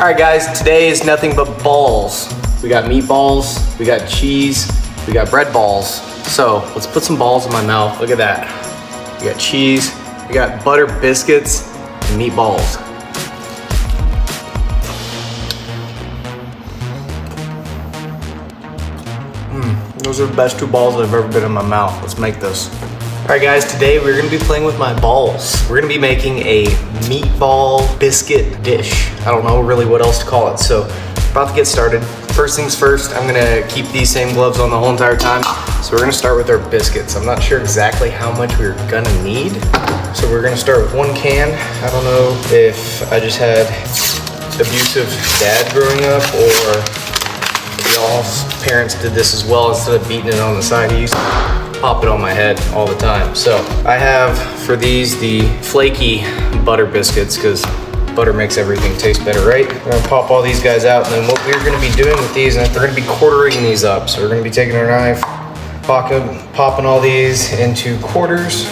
Alright guys, today is nothing but balls. We got meatballs, we got cheese, we got bread balls. So let's put some balls in my mouth. Look at that. We got cheese, we got butter biscuits, and meatballs. Those are the best two balls that have ever been in my mouth. Let's make this. All right guys, today we're gonna be playing with my balls. We're gonna be making a meatball biscuit dish. I don't know really what else to call it, so about to get started. First things first, I'm gonna keep these same gloves on the whole entire time. So we're gonna start with our biscuits. I'm not sure exactly how much we're gonna need. So we're gonna start with 1 can. I don't know if I just had abusive dad growing up or y'all's parents did this as well. Instead of beating it on the side, he used to pop it on my head all the time. So I have for these the flaky butter biscuits because butter makes everything taste better, right? We're gonna pop all these guys out, and then what we're gonna be doing with these, and we're gonna be quartering these up. So we're gonna be taking our knife, popping all these into quarters,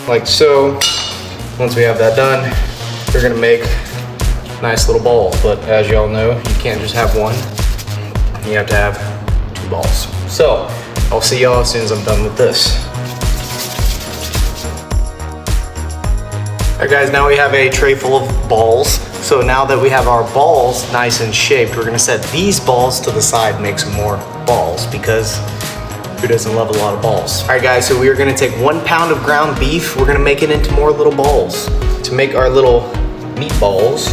like so. Once we have that done, we're gonna make nice little balls. But as y'all know, you can't just have one. You have to have 2 balls. So I'll see y'all as soon as I'm done with this. All right guys, now we have a tray full of balls. So now that we have our balls nice and shaped, we're gonna set these balls to the side and make some more balls because who doesn't love a lot of balls? All right guys, so we are gonna take 1 pound of ground beef. We're gonna make it into more little balls. To make our little meatballs,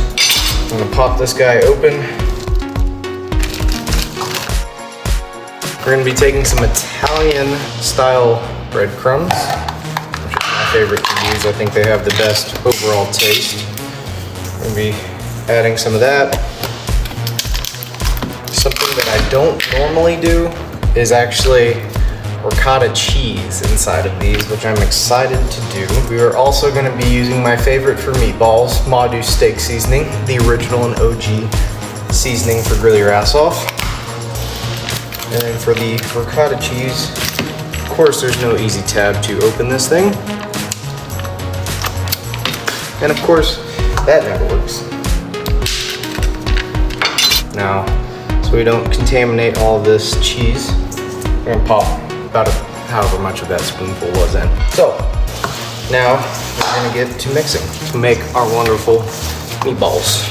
I'm gonna pop this guy open. We're gonna be taking some Italian style breadcrumbs, which is my favorite to use. I think they have the best overall taste. We're gonna be adding some of that. Something that I don't normally do is actually ricotta cheese inside of these, which I'm excited to do. We are also gonna be using my favorite for meatballs, Madu steak seasoning, the original and OG seasoning for grill your ass off. And then for the ricotta cheese, of course there's no easy tab to open this thing. And of course, that never works. Now, so we don't contaminate all of this cheese, we're gonna pop about however much of that spoonful was in. So, now we're gonna get to mixing to make our wonderful meatballs.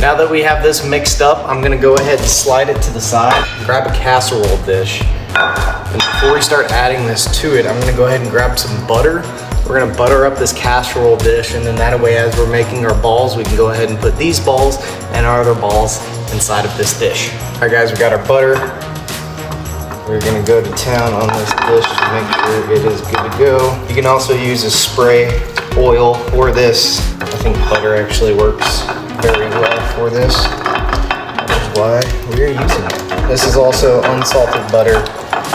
Now that we have this mixed up, I'm gonna go ahead and slide it to the side. Grab a casserole dish. And before we start adding this to it, I'm gonna go ahead and grab some butter. We're gonna butter up this casserole dish, and then that way as we're making our balls, we can go ahead and put these balls and our other balls inside of this dish. All right guys, we got our butter. We're gonna go to town on this dish to make sure it is good to go. You can also use a spray oil or this. I think butter actually works very well for this. That is why we are using it. This is also unsalted butter,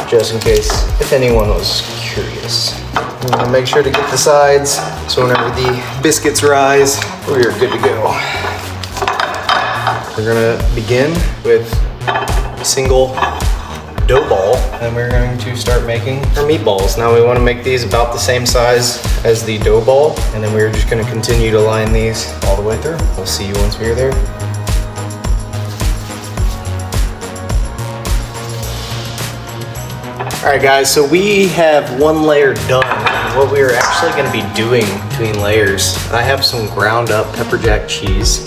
just in case if anyone was curious. I'm gonna make sure to get the sides so whenever the biscuits rise, we are good to go. We're gonna begin with a single dough ball, and we're going to start making our meatballs. Now we want to make these about the same size as the dough ball, and then we're just going to continue to line these all the way through. We'll see you once we're there. All right guys, so we have 1 layer done. What we are actually going to be doing between layers, I have some ground up pepper jack cheese,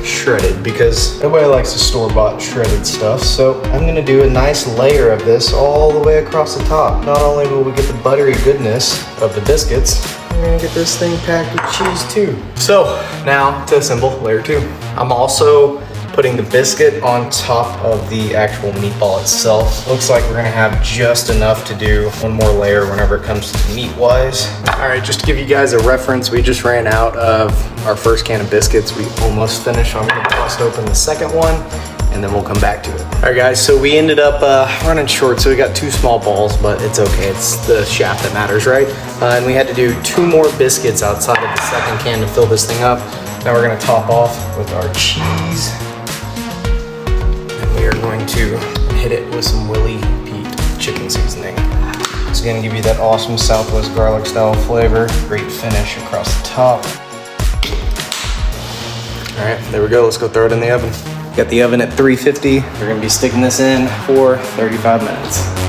shredded, because nobody likes the store-bought shredded stuff. So I'm going to do a nice layer of this all the way across the top. Not only will we get the buttery goodness of the biscuits, we're going to get this thing packed with cheese too. So now to assemble layer 2. I'm also putting the biscuit on top of the actual meatball itself. Looks like we're gonna have just enough to do 1 more layer whenever it comes to meat wise. All right, just to give you guys a reference, we just ran out of our first can of biscuits. We almost finished, so I'm gonna bust open the second one and then we'll come back to it. All right guys, so we ended up running short, so we got 2 small balls, but it's okay, it's the shaft that matters, right? And we had to do 2 more biscuits outside of the second can to fill this thing up. Now we're gonna top off with our cheese. And we are going to hit it with some Willie Pete chicken seasoning. It's gonna give you that awesome Southwest garlic style flavor. Great finish across the top. All right, there we go. Let's go throw it in the oven. Got the oven at 350. We're gonna be sticking this in for 35 minutes.